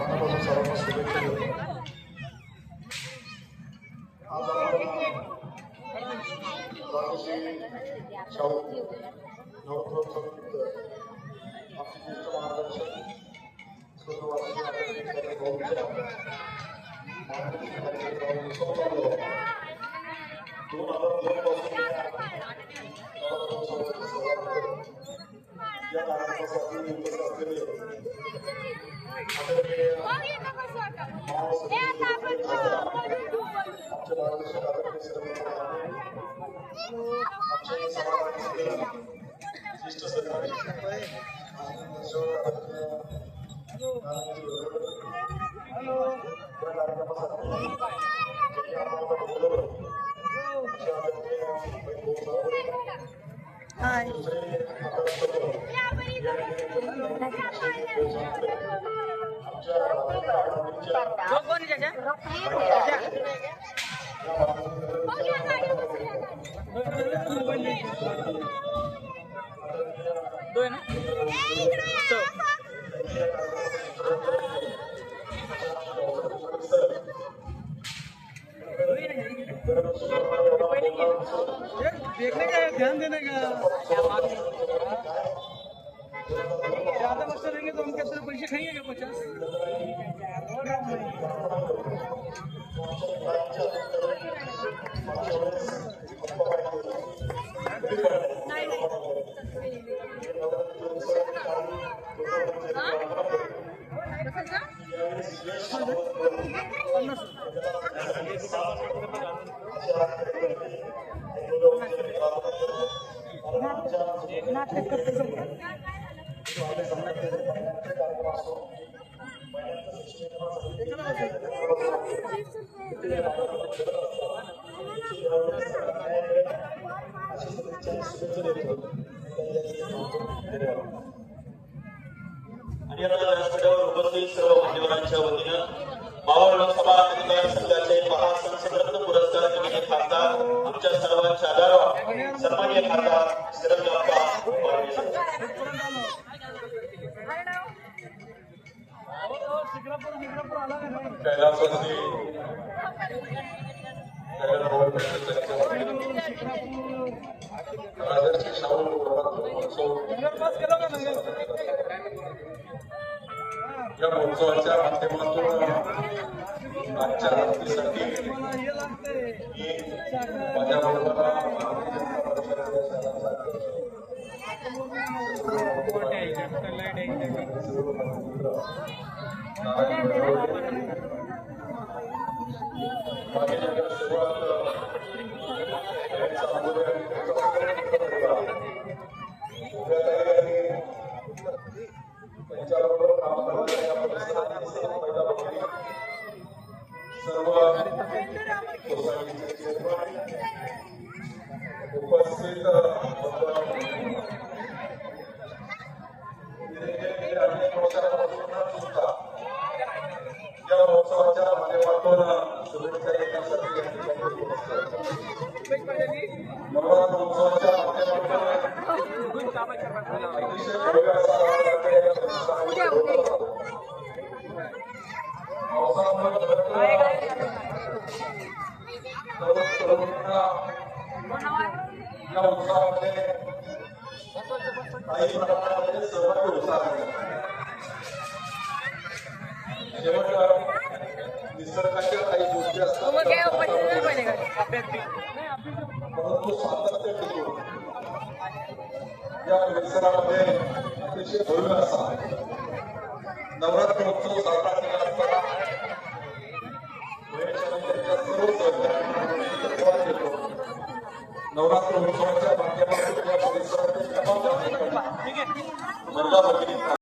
मनापासून सर्वांना शुभेच्छा देतो. आज आपण राजश्री शाहू नवरोत्सव निमित्त आमचे ज्येष्ठ मार्गदर्शक या कार्यक्रमासाठी उपस्थित असलेले आमचे मार्गदर्शक आदरणीय आमच्या समाजातील ज्येष्ठ सहकारी देखने का ध्यान देने का ज्यादा बच्चे रहेंगे तो हम कैसे पैसे खाएंगे क्या 'नवरात्र उत्सवाच्या माध्यमातून या परिसरातील तमाम नागरिकांना